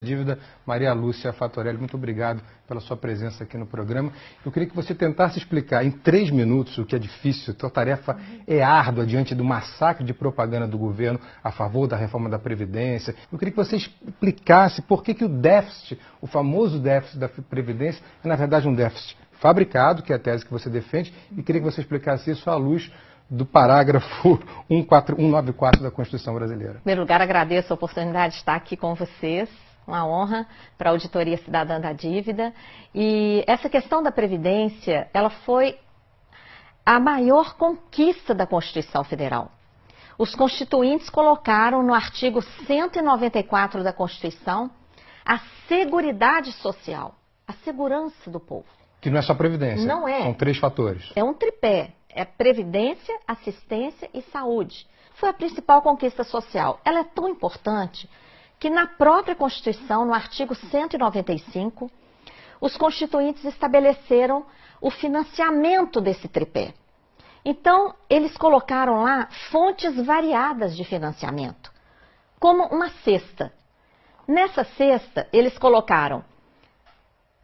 Dívida, Maria Lúcia Fatorelli, muito obrigado pela sua presença aqui no programa. Eu queria que você tentasse explicar em 3 minutos, o que é difícil, a tarefa é árdua diante do massacre de propaganda do governo a favor da reforma da Previdência. Eu queria que você explicasse por que o déficit, o famoso déficit da Previdência, é na verdade um déficit fabricado, que é a tese que você defende, e queria que você explicasse isso à luz do parágrafo 194 da Constituição Brasileira. Em primeiro lugar, agradeço a oportunidade de estar aqui com vocês. Uma honra para a Auditoria Cidadã da Dívida. E essa questão da Previdência, ela foi a maior conquista da Constituição Federal. Os constituintes colocaram no artigo 194 da Constituição a seguridade social, a segurança do povo. Que não é só Previdência. Não é. São 3 fatores. É um tripé. É Previdência, Assistência e Saúde. Foi a principal conquista social. Ela é tão importante que na própria Constituição, no artigo 195, os constituintes estabeleceram o financiamento desse tripé. Então, eles colocaram lá fontes variadas de financiamento, como uma cesta. Nessa cesta, eles colocaram,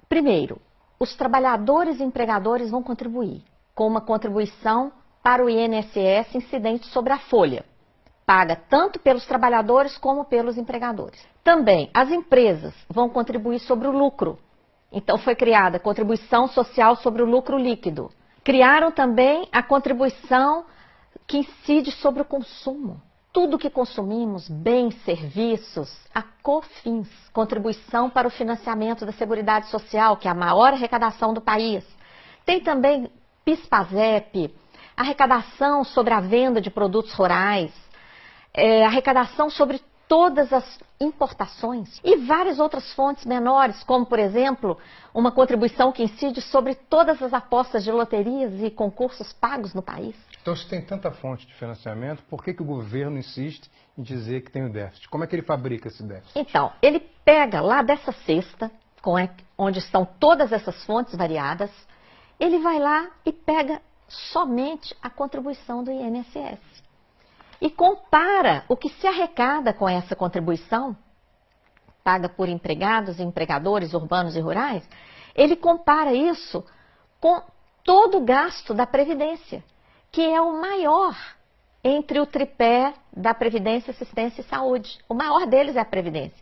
primeiro, os trabalhadores e empregadores vão contribuir com uma contribuição para o INSS incidente sobre a folha. Paga tanto pelos trabalhadores como pelos empregadores. Também, as empresas vão contribuir sobre o lucro. Então, foi criada a contribuição social sobre o lucro líquido. Criaram também a contribuição que incide sobre o consumo. Tudo que consumimos, bens, serviços, a COFINS, contribuição para o financiamento da Seguridade Social, que é a maior arrecadação do país. Tem também PIS/PASEP, arrecadação sobre a venda de produtos rurais, arrecadação sobre todas as importações e várias outras fontes menores, como, por exemplo, uma contribuição que incide sobre todas as apostas de loterias e concursos pagos no país. Então, se tem tanta fonte de financiamento, por que o governo insiste em dizer que tem o déficit? Como é que ele fabrica esse déficit? Então, ele pega lá dessa cesta, onde estão todas essas fontes variadas, ele vai lá e pega somente a contribuição do INSS. E compara o que se arrecada com essa contribuição, paga por empregados e empregadores urbanos e rurais, ele compara isso com todo o gasto da Previdência, que é o maior entre o tripé da Previdência, Assistência e Saúde. O maior deles é a Previdência.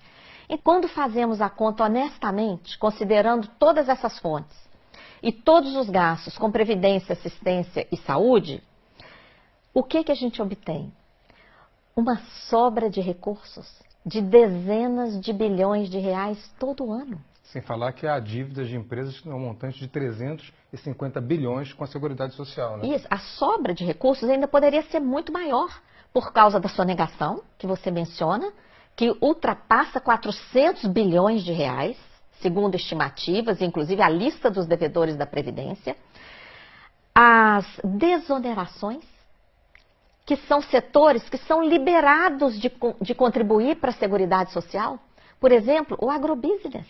E quando fazemos a conta honestamente, considerando todas essas fontes e todos os gastos com Previdência, Assistência e Saúde, o que a gente obtém? Uma sobra de recursos de dezenas de bilhões de reais todo ano. Sem falar que há dívidas de empresas que têm um montante de 350 bilhões com a Seguridade Social, né? Isso, a sobra de recursos ainda poderia ser muito maior por causa da sonegação, que você menciona, que ultrapassa 400 bilhões de reais, segundo estimativas, inclusive a lista dos devedores da Previdência. As desonerações, que são setores que são liberados de contribuir para a Seguridade Social. Por exemplo, o agrobusiness.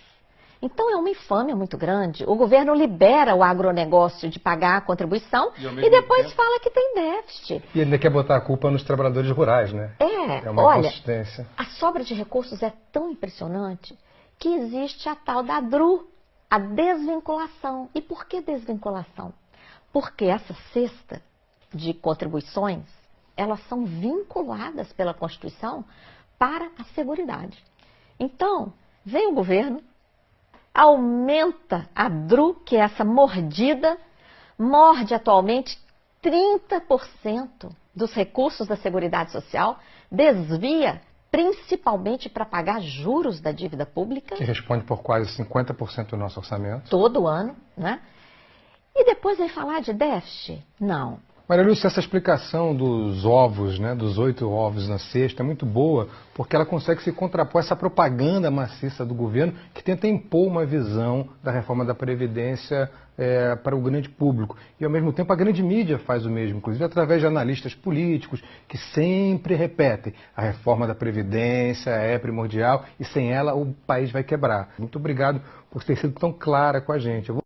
Então, é uma infâmia muito grande. O governo libera o agronegócio de pagar a contribuição e depois fala que tem déficit. E ainda quer botar a culpa nos trabalhadores rurais, né? É uma olha, inconsistência. A sobra de recursos é tão impressionante que existe a tal da DRU, a desvinculação. E por que desvinculação? Porque essa cesta de contribuições, elas são vinculadas pela Constituição para a Seguridade. Então, vem o governo, aumenta a DRU, que é essa mordida, morde atualmente 30% dos recursos da Seguridade Social, desvia principalmente para pagar juros da dívida pública. Que responde por quase 50% do nosso orçamento. Todo ano, né? E depois vem falar de déficit? Não. Maria Lúcia, essa explicação dos ovos, né, dos 8 ovos na cesta, é muito boa, porque ela consegue se contrapor a essa propaganda maciça do governo que tenta impor uma visão da reforma da Previdência para o grande público. E, ao mesmo tempo, a grande mídia faz o mesmo, inclusive através de analistas políticos que sempre repetem: a reforma da Previdência é primordial e sem ela o país vai quebrar. Muito obrigado por ter sido tão clara com a gente.